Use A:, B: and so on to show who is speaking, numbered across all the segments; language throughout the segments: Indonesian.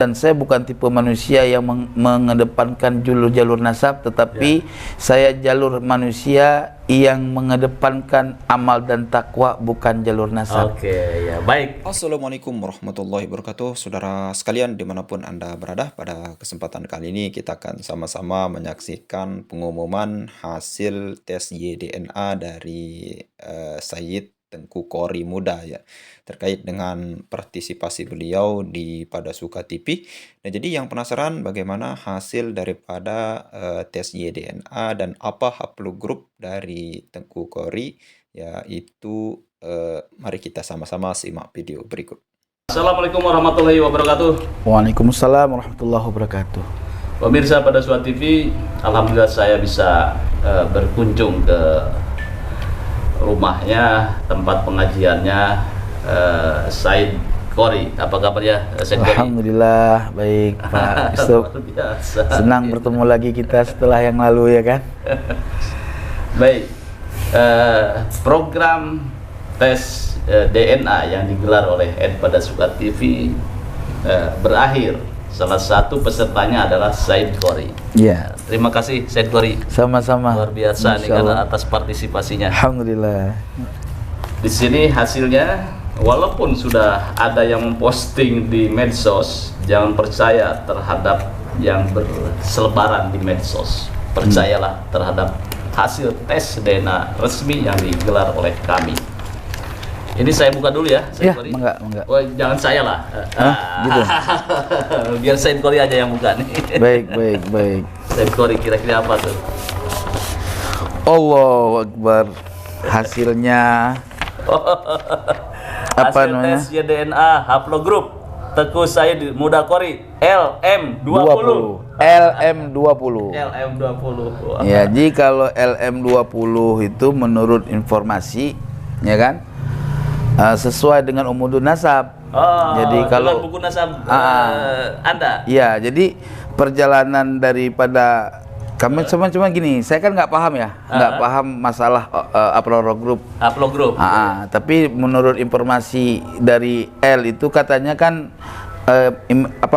A: Dan saya bukan tipe manusia yang mengedepankan jalur nasab, tetapi saya jalur manusia yang mengedepankan amal dan takwa, bukan jalur nasab.
B: Oke, ya baik.
C: Assalamualaikum warahmatullahi wabarakatuh. Saudara sekalian dimanapun Anda berada, pada kesempatan kali ini kita akan sama-sama menyaksikan pengumuman hasil tes YDNA dari Sayyid Tengku Qori Muda ya, terkait dengan partisipasi beliau di Pada Suka TV. Nah, jadi yang penasaran bagaimana hasil daripada tes YDNA dan apa haplogrup dari Tengku Qori, yaitu mari kita sama-sama simak video berikut.
B: Assalamualaikum warahmatullahi wabarakatuh.
A: Waalaikumsalam warahmatullahi wabarakatuh.
B: Pemirsa Pada Suka TV, alhamdulillah saya bisa berkunjung ke rumahnya, tempat pengajiannya Said Qori. Apa kabarnya Said Qori?
A: Alhamdulillah baik Pak Yusuf. Senang bertemu lagi kita setelah yang lalu ya kan.
B: Baik, program tes DNA yang digelar oleh Pada Suka TV berakhir. Salah satu pesertanya adalah Said Qori.
A: Ya.
B: Terima kasih Said Qori.
A: Sama-sama.
B: Luar biasa nih karena atas partisipasinya.
A: Alhamdulillah.
B: Di sini hasilnya, walaupun sudah ada yang memposting di medsos, jangan percaya terhadap yang berselebaran di medsos. Percayalah terhadap hasil tes DNA resmi yang digelar oleh kami. Ini saya buka dulu ya, Said Qori.
A: Enggak.
B: Oh, jangan saya lah.
A: Gitu.
B: Biar Said Qori aja yang buka nih.
A: Baik.
B: Said Qori kira-kira apa tuh?
A: Allahu Akbar. Hasilnya apa
B: Hasil
A: namanya?
B: tes DNA haplogrup Tengku Said Muda Qori LM20.
A: LM20.
B: LM20.
A: Ya, jadi kalau LM20 itu menurut informasi, ya kan, sesuai dengan umudun nasab.
B: Jadi kalau buku nasab Anda.
A: Iya, jadi perjalanan daripada kami cuma gini, saya kan nggak paham ya, nggak paham masalah haplogrup. Tapi menurut informasi dari L itu katanya kan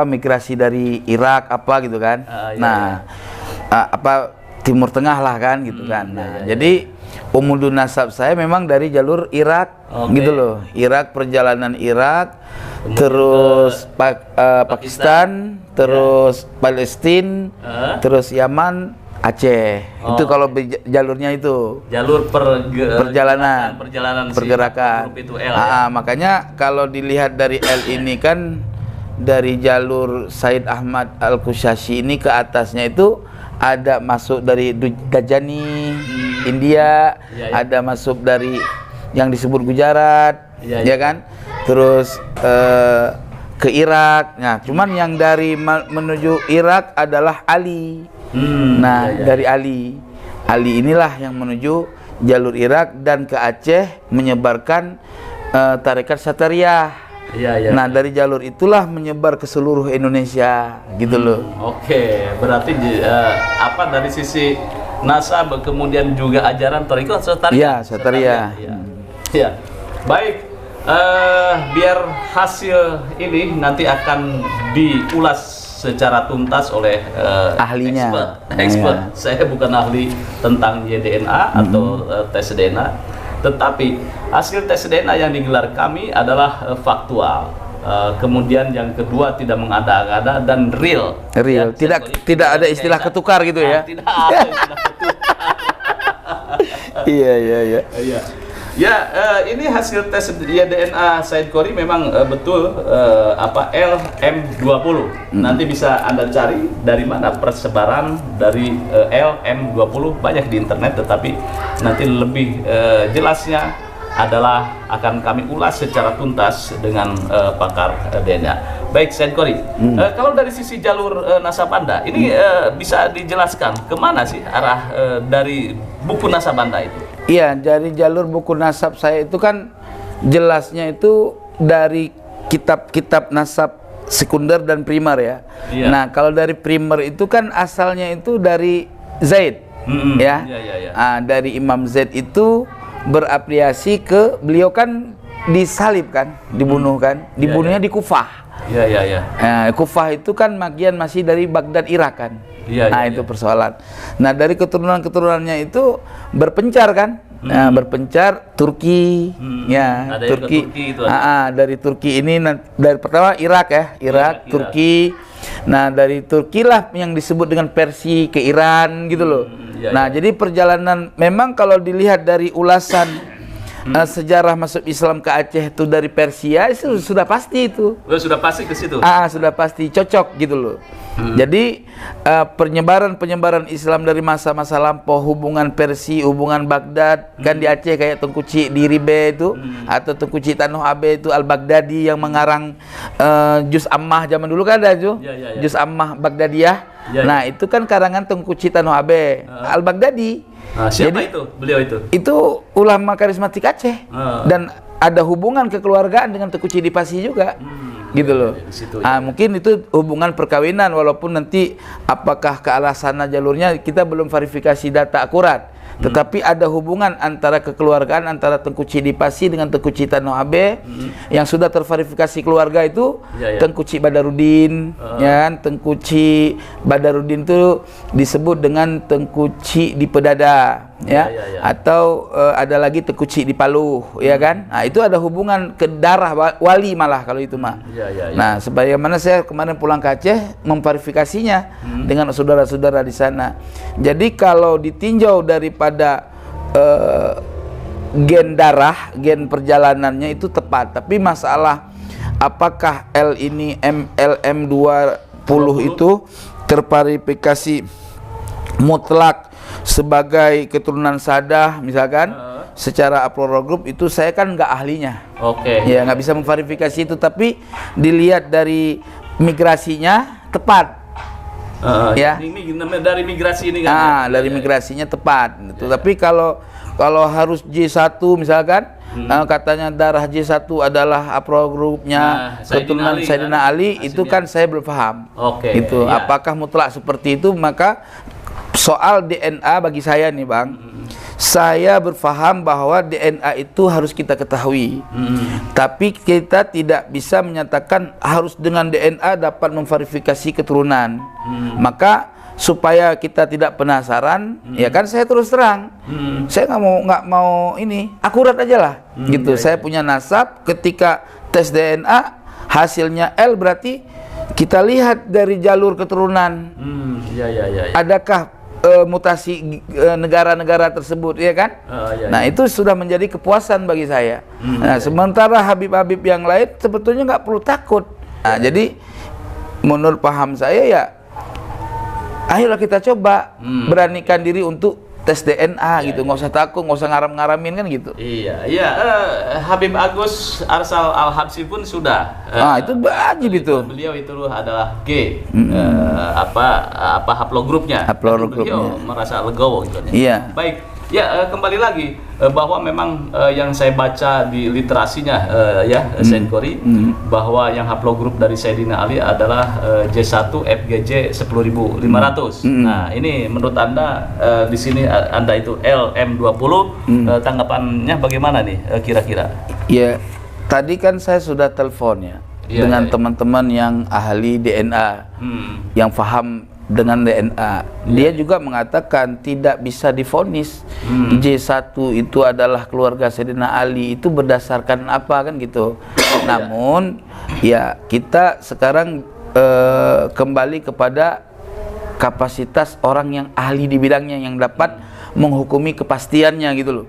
A: migrasi dari Irak apa gitu kan. Timur Tengah lah kan gitu kan. Jadi umudun nasab saya memang dari jalur Irak gitu loh. Irak, perjalanan Irak, terus Pakistan, terus Palestina, terus Yaman, Aceh. Itu kalau jalurnya itu.
B: Jalur perjalanan
A: pergerakan.
B: Itu L,
A: makanya kalau dilihat dari L ini kan dari jalur Said Ahmad Al-Kushashi ini ke atasnya itu ada masuk dari Dajani, India, ada masuk dari yang disebut Gujarat, ya kan? Terus ke Irak. Nah, cuman yang dari menuju Irak adalah Ali. Dari Ali inilah yang menuju jalur Irak dan ke Aceh menyebarkan tarekat Satariyah. Nah, dari jalur itulah menyebar ke seluruh Indonesia, gitu loh.
B: Oke, berarti dari sisi nasab kemudian juga ajaran tarekat Satariyah.
A: Iya, Satariyah.
B: Ya. Baik, biar hasil ini nanti akan diulas secara tuntas oleh
A: ahlinya.
B: Expert. Saya bukan ahli tentang YDNA atau tes DNA, tetapi hasil tes DNA yang digelar kami adalah faktual. Kemudian yang kedua tidak mengada-ada dan real.
A: Ya, tidak ada istilah ketukar gitu ya.
B: Tidak ada istilah ketukar.
A: Iya.
B: Ya, ini hasil tes DNA Said Qori memang betul LM20. Nanti bisa Anda cari dari mana persebaran dari LM20, banyak di internet, tetapi nanti lebih jelasnya adalah akan kami ulas secara tuntas dengan pakar DNA. Baik, Said Qori, kalau dari sisi jalur nasab Anda, ini bisa dijelaskan kemana sih arah dari buku nasab Anda itu?
A: Iya, dari jalur buku nasab saya itu kan jelasnya itu dari kitab-kitab nasab sekunder dan primer ya. Nah, kalau dari primer itu kan asalnya itu dari Zaid, ya. Dari Imam Zaid itu berafiliasi ke beliau kan disalib kan, dibunuh kan, dibunuhnya di Kufah.
B: Iya, iya, iya.
A: Kufah itu kan bagian masih dari Baghdad Irak kan.
B: Iya,
A: Nah,
B: iya,
A: itu
B: iya.
A: persoalan. Nah, dari keturunan-keturunannya itu berpencar kan. Nah, berpencar Turki, ya,
B: Ada yang ke
A: Turki.
B: Turki itu ada.
A: Dari Turki ini dari pertama Irak ya, Irak,
B: Irak.
A: Turki. Nah, dari Turki lah yang disebut dengan Persia ke Iran gitu loh.
B: Iya,
A: Nah, jadi perjalanan memang kalau dilihat dari ulasan sejarah masuk Islam ke Aceh itu dari Persia itu sudah pasti itu.
B: Sudah pasti ke situ.
A: Sudah pasti cocok gitu loh. Jadi penyebaran Islam dari masa-masa lampau, hubungan Persia, hubungan Baghdad kan di Aceh kayak Tengku Cik di Ribe itu atau Tengku Cik Tanuh Abe itu Al-Baghdadi yang mengarang Juz Ammah zaman dulu kan ada tuh.
B: Ya, ya, ya.
A: Juz Ammah Baghdadiyah.
B: Ya, ya.
A: Nah, itu kan karangan Tengku Cik Tanuh Abe Al-Baghdadi.
B: Siapa
A: Jadi,
B: itu? Beliau itu?
A: Itu ulama karismatik Aceh dan ada hubungan kekeluargaan dengan Tengku Cik Dipasi juga. Gitu loh.
B: Di situ, ya.
A: Mungkin itu hubungan perkawinan walaupun nanti apakah ke arah sana jalurnya kita belum verifikasi data akurat. Tetapi ada hubungan antara kekeluargaan antara Tengku Cik Dipasi dengan Tengku Cik Tanuh Abe yang sudah terverifikasi keluarga itu
B: Ya, ya.
A: Tengku Cik Badarudin, ya kan? Tengku Cik Badarudin itu disebut dengan Tengku Cik di Pedada, ya,
B: Ya, ya.
A: atau ada lagi Tengku Cik di Paluh, ya kan? Nah, itu ada hubungan ke darah wali malah kalau itu mah.
B: Ya, ya, ya.
A: Nah, sebagaimana saya kemarin pulang ke Aceh memverifikasinya dengan saudara-saudara di sana. Jadi kalau ditinjau daripada gen darah, gen perjalanannya itu tepat. Tapi masalah apakah L ini LM20 itu terverifikasi mutlak sebagai keturunan Sadah misalkan secara haplogroup itu saya kan nggak ahlinya.
B: Oke.
A: Ya nggak bisa memverifikasi itu, tapi dilihat dari migrasinya tepat. Ya.
B: Ini dari migrasi ini kan.
A: Dari migrasinya tepat. Gitu. Tapi kalau harus J1 misalkan katanya darah J1 adalah haplogrupnya keturunan Sayyidina Ali itu kan saya belum paham.
B: Oke.
A: Itu
B: Ya.
A: apakah mutlak seperti itu? Maka soal DNA bagi saya nih Bang, saya berfaham bahwa DNA itu harus kita ketahui. Tapi kita tidak bisa menyatakan harus dengan DNA dapat memverifikasi keturunan. Maka supaya kita tidak penasaran, ya kan saya terus terang. Saya nggak mau ini akurat aja lah, gitu. Saya punya nasab, ketika tes DNA hasilnya L berarti kita lihat dari jalur keturunan. Adakah mutasi negara-negara tersebut, ya kan? Nah, itu sudah menjadi kepuasan bagi saya. Nah, sementara Habib-Habib yang lain sebetulnya nggak perlu takut. Nah, jadi menurut paham saya ya, ayolah kita coba beranikan diri untuk tes DNA gitu, nggak usah takut, nggak usah ngaram-ngaramin kan gitu.
B: Iya. Habib Agus Arsal Al-Habsyi pun sudah.
A: Itu wajib itu.
B: Beliau itu adalah G. Haplogrupnya. Beliau merasa legowo gitu.
A: Iya.
B: Baik. Ya, kembali lagi bahwa memang yang saya baca di literasinya Said Qori, bahwa yang haplogrup dari Sayyidina Ali adalah J1 FGJ 10.500. Nah, ini menurut Anda di sini Anda itu LM20, tanggapannya bagaimana nih kira-kira?
A: Ya, tadi kan saya sudah telepon ya dengan teman-teman yang ahli DNA, yang paham dengan DNA. Dia juga mengatakan tidak bisa divonis J1 itu adalah keluarga Sayyidina Ali itu berdasarkan apa kan gitu. Namun ya kita sekarang kembali kepada kapasitas orang yang ahli di bidangnya yang dapat menghukumi kepastiannya gitu loh.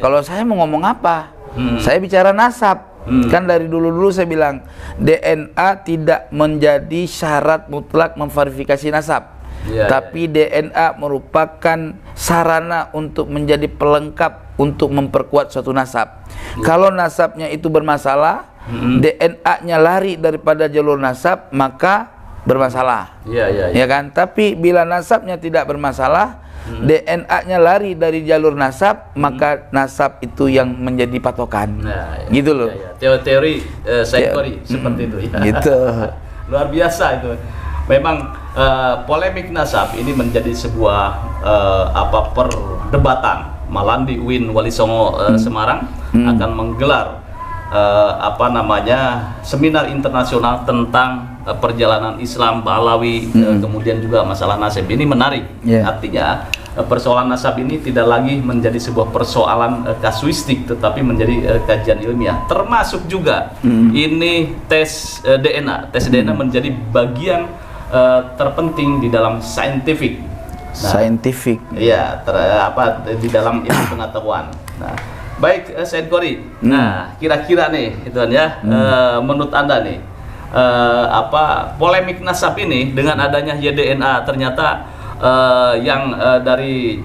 A: Kalau saya mau ngomong apa? Saya bicara nasab. Kan dari dulu-dulu saya bilang DNA tidak menjadi syarat mutlak memverifikasi nasab. Tapi DNA merupakan sarana untuk menjadi pelengkap untuk memperkuat suatu nasab. Kalau nasabnya itu bermasalah, DNA-nya lari daripada jalur nasab, maka bermasalah. Ya kan? Tapi bila nasabnya tidak bermasalah, DNA-nya lari dari jalur nasab, maka nasab itu yang menjadi patokan. Gitu loh.
B: Teori Said Qori seperti itu ya.
A: Gitu.
B: Luar biasa itu. Memang polemik nasab ini menjadi sebuah perdebatan. Malah di UIN Wali Songo Semarang akan menggelar apa namanya, seminar internasional tentang perjalanan Islam Balawi, kemudian juga masalah nasab ini menarik. Artinya persoalan nasab ini tidak lagi menjadi sebuah persoalan kasuistik, tetapi menjadi kajian ilmiah. Termasuk juga ini tes DNA. Tes DNA menjadi bagian terpenting di dalam scientific.
A: Scientific.
B: Iya, di dalam ilmu pengetahuan. Nah, baik, Said Qori. Nah, kira-kira nih, itu ya, menurut Anda nih, polemik nasab ini dengan adanya YDNA ternyata yang dari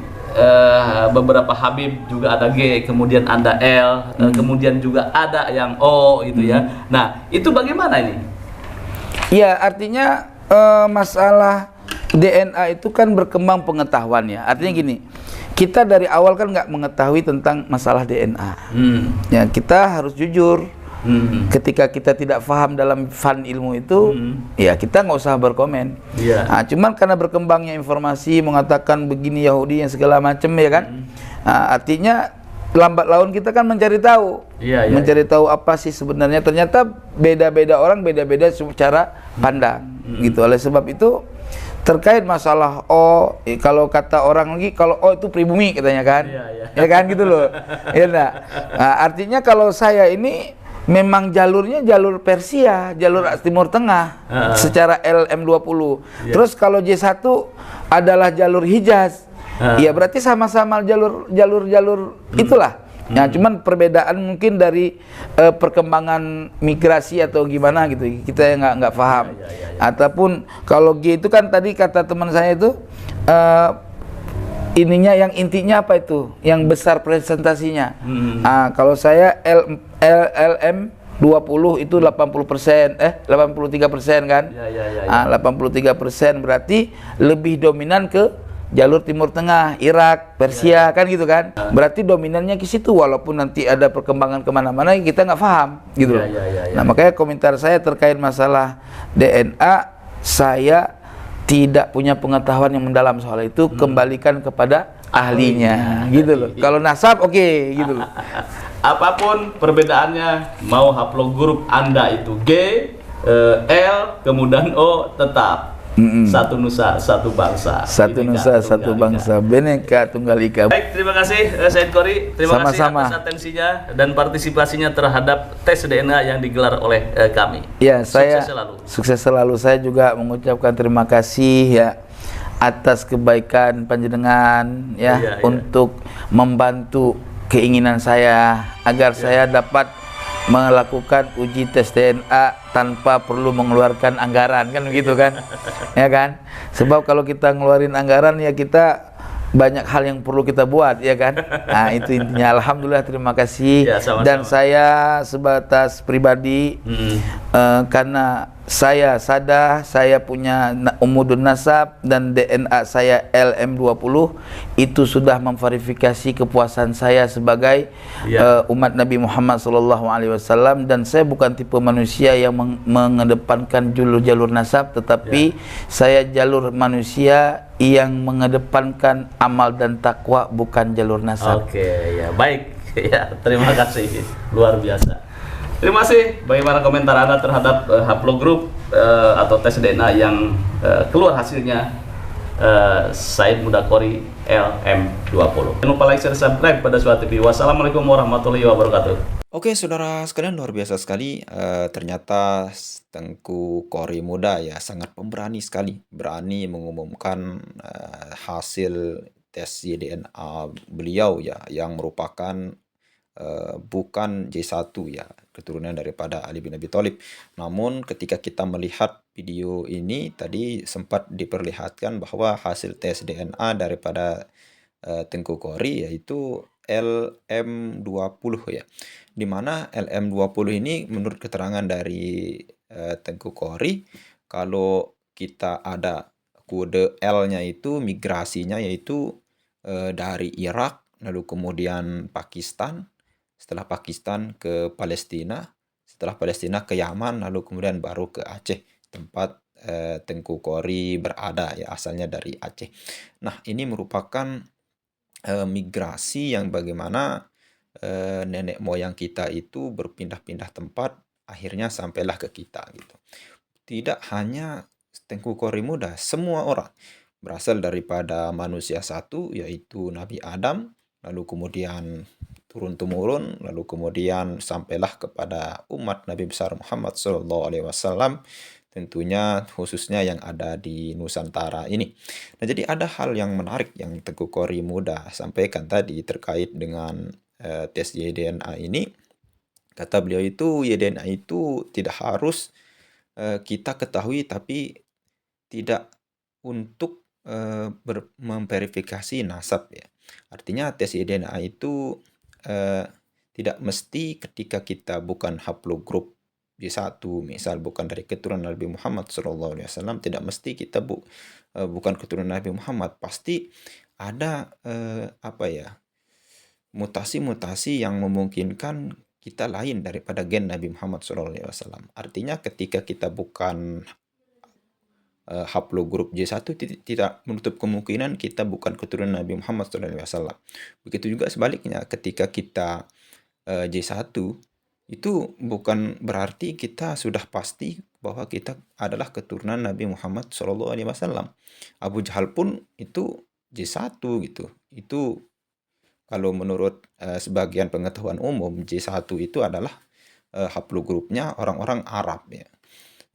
B: beberapa Habib juga ada G, kemudian ada L, kemudian juga ada yang O, itu ya. Nah, itu bagaimana ini?
A: Ya, artinya masalah DNA itu kan berkembang pengetahuannya. Artinya gini, kita dari awal kan nggak mengetahui tentang masalah DNA. Ya, kita harus jujur. Ketika kita tidak paham dalam fan ilmu itu, ya kita nggak usah berkomen. Nah, cuman karena berkembangnya informasi mengatakan begini Yahudi yang segala macam, ya kan. Nah, artinya lambat laun kita kan mencari tahu, mencari tahu apa sih sebenarnya. Ternyata beda-beda orang, beda-beda cara pandang, gitu. Oleh sebab itu terkait masalah O, kalau kata orang lagi, kalau O itu pribumi katanya kan, ya kan gitu loh. Ya, nah, artinya kalau saya ini memang jalurnya jalur Persia, jalur Timur Tengah, secara LM20. Terus kalau J1 adalah jalur Hijaz, ya berarti sama-sama jalur itulah. Nah, cuman perbedaan mungkin dari perkembangan migrasi atau gimana gitu, kita nggak paham. Ataupun kalau G itu kan tadi kata teman saya itu ininya yang intinya apa itu, yang besar presentasinya. Kalau saya LM20 itu 80%, 83% kan? 83% berarti lebih dominan ke jalur Timur Tengah, Irak, Persia, kan gitu kan? Berarti dominannya ke situ, walaupun nanti ada perkembangan kemana-mana kita nggak paham, gitu loh. Nah, makanya komentar saya terkait masalah DNA, saya tidak punya pengetahuan yang mendalam soal itu, kembalikan kepada ahlinya, gitu loh. Kalau nasab oke, gitu loh.
B: Apapun perbedaannya, mau haplogrup Anda itu G, L, kemudian O, tetap satu nusa, satu bangsa.
A: Satu nusa, satu bangsa. Bhinneka Tunggal Ika.
B: Baik, terima kasih Said Qori. Terima kasih atas atensinya dan partisipasinya terhadap tes DNA yang digelar oleh kami.
A: Ya, saya sukses selalu. Saya juga mengucapkan terima kasih ya atas kebaikan panjenengan ya, untuk membantu keinginan saya agar saya dapat melakukan uji tes DNA tanpa perlu mengeluarkan anggaran, kan begitu kan? Ya kan? Sebab kalau kita ngeluarin anggaran ya kita banyak hal yang perlu kita buat, ya kan? Nah, itu intinya. Alhamdulillah, terima kasih. Dan saya sebatas pribadi karena saya sadar saya punya umudun nasab dan DNA saya LM20, itu sudah memverifikasi kepuasan saya sebagai umat Nabi Muhammad SAW, dan saya bukan tipe manusia yang mengedepankan jalur nasab, tetapi saya jalur manusia yang mengedepankan amal dan takwa, bukan jalur nasab.
B: Oke, ya baik. Ya, terima kasih. Luar biasa. Terima kasih. Bagaimana komentar Anda terhadap haplogrup atau tes DNA yang keluar hasilnya Said Muda Qori LM20. Jangan lupa like, share, subscribe pada Suara TV. Wassalamualaikum warahmatullahi wabarakatuh.
C: Oke, saudara sekalian, luar biasa sekali. Ternyata Tengku Qori Muda ya sangat pemberani sekali, berani mengumumkan hasil tes DNA beliau ya, yang merupakan bukan J1 ya, keturunan daripada Ali bin Abi Thalib. Namun ketika kita melihat video ini tadi sempat diperlihatkan bahwa hasil tes DNA daripada Tengku Qori yaitu LM20 ya. Dimana LM20 ini menurut keterangan dari Tengku Qori, kalau kita ada kode L-nya itu migrasinya yaitu dari Irak, lalu kemudian Pakistan, setelah Pakistan ke Palestina, setelah Palestina ke Yaman, lalu kemudian baru ke Aceh, tempat Tengku Qori berada ya, asalnya dari Aceh. Nah, ini merupakan migrasi yang bagaimana nenek moyang kita itu berpindah-pindah tempat, akhirnya sampailah ke kita gitu. Tidak hanya Tengku Kori Muda, semua orang berasal daripada manusia satu, yaitu Nabi Adam, lalu kemudian turun-temurun, lalu kemudian sampailah kepada umat Nabi besar Muhammad SAW, tentunya khususnya yang ada di Nusantara ini. Nah, jadi ada hal yang menarik yang Tengku Kori Muda sampaikan tadi terkait dengan tes YDNA ini. Kata beliau itu, YDNA itu tidak harus kita ketahui, tapi tidak untuk memverifikasi nasab ya. Artinya tes YDNA itu tidak mesti ketika kita bukan haplogrup J1, misal bukan dari keturunan Nabi Muhammad SAW, tidak mesti kita bukan keturunan Nabi Muhammad. Pasti ada mutasi-mutasi yang memungkinkan kita lain daripada gen Nabi Muhammad SAW. Artinya ketika kita bukan haplogrup J1, tidak menutup kemungkinan kita bukan keturunan Nabi Muhammad SAW. Begitu juga sebaliknya, ketika kita J1, itu bukan berarti kita sudah pasti bahwa kita adalah keturunan Nabi Muhammad SAW. Abu Jahal pun itu J1 gitu. Itu kalau menurut sebagian pengetahuan umum, J1 itu adalah haplogrupnya orang-orang Arab ya.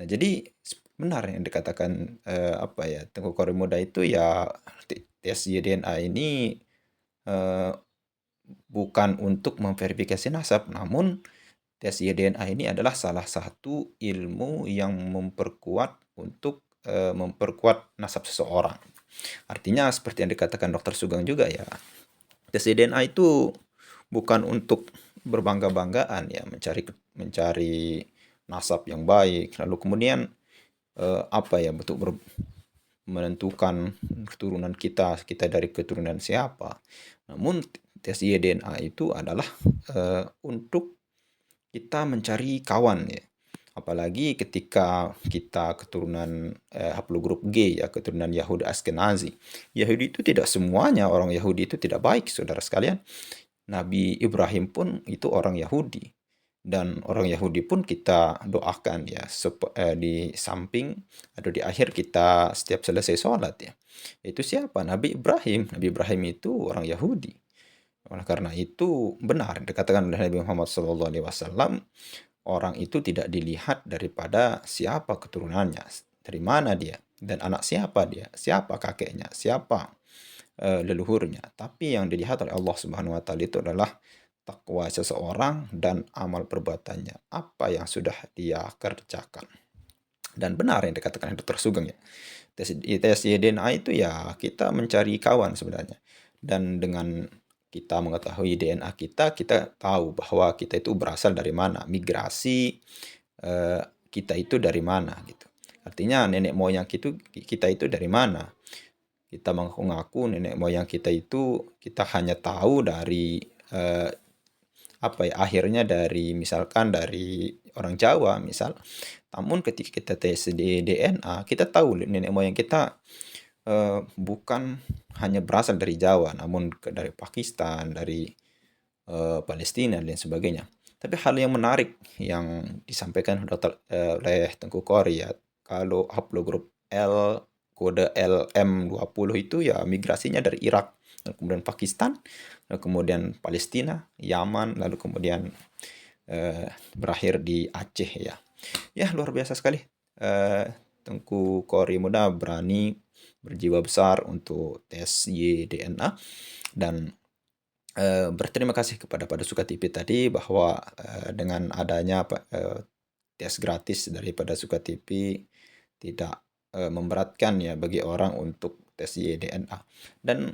C: Nah, jadi benar yang dikatakan Tengku Kori Muda itu ya, tes YDNA ini bukan untuk memverifikasi nasab, namun tes YDNA ini adalah salah satu ilmu yang memperkuat untuk memperkuat nasab seseorang. Artinya seperti yang dikatakan Dr. Sugeng juga ya, tes YDNA itu bukan untuk berbangga-banggaan ya, mencari nasab yang baik, lalu kemudian untuk menentukan keturunan kita dari keturunan siapa. Namun tes YDNA itu adalah untuk kita mencari kawan ya. Apalagi ketika kita keturunan haplogrup G ya, keturunan Yahudi Askenazi. Yahudi itu tidak semuanya, orang Yahudi itu tidak baik, saudara sekalian. Nabi Ibrahim pun itu orang Yahudi. Dan orang Yahudi pun kita doakan ya, di samping atau di akhir kita setiap selesai sholat ya. Itu siapa? Nabi Ibrahim. Nabi Ibrahim itu orang Yahudi. Oleh karena itu benar dikatakan oleh Nabi Muhammad SAW, orang itu tidak dilihat daripada siapa keturunannya, dari mana dia, dan anak siapa dia, siapa kakeknya, siapa leluhurnya. Tapi yang dilihat oleh Allah Subhanahu wa taala itu adalah takwa seseorang dan amal perbuatannya, apa yang sudah dia kerjakan. Dan benar yang dikatakan Dr. Sugeng ya, tes YDNA itu ya kita mencari kawan sebenarnya. Dan dengan kita mengetahui DNA kita tahu bahwa kita itu berasal dari mana, migrasi kita itu dari mana gitu. Artinya nenek moyang kita itu dari mana. Kita mengaku nenek moyang kita itu kita hanya tahu dari akhirnya dari misalkan dari orang Jawa misal. Namun ketika kita tes di DNA, kita tahu nenek moyang kita bukan hanya berasal dari Jawa, namun dari Pakistan, dari Palestina dan sebagainya. Tapi hal yang menarik yang disampaikan oleh Tengku Kori ya, kalau haplogrup L kode LM20 itu ya migrasinya dari Irak, lalu kemudian Pakistan, lalu kemudian Palestina, Yaman, lalu kemudian berakhir di Aceh ya. Ya luar biasa sekali. Tengku Kori Muda berani berjiwa besar untuk tes YDNA dan berterima kasih kepada Suka TV tadi bahwa dengan adanya tes gratis daripada Suka TV tidak memberatkan ya bagi orang untuk tes YDNA. Dan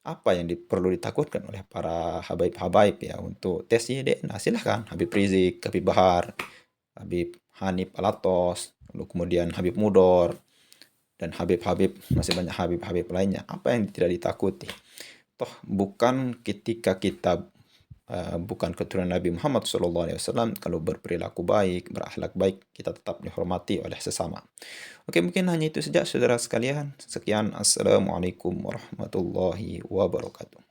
C: apa yang perlu ditakutkan oleh para habaib-habaib ya untuk tes YDNA? Silahkan Habib Rizik, Habib Bahar, Habib Hanif Alatos, lalu kemudian Habib Mudor, dan Habib-Habib, masih banyak Habib-Habib lainnya. Apa yang tidak ditakuti? Toh bukan ketika kita bukan keturunan Nabi Muhammad SAW, kalau berperilaku baik, berakhlak baik, kita tetap dihormati oleh sesama. Oke, mungkin hanya itu saja saudara sekalian. Sekian, Assalamualaikum warahmatullahi wabarakatuh.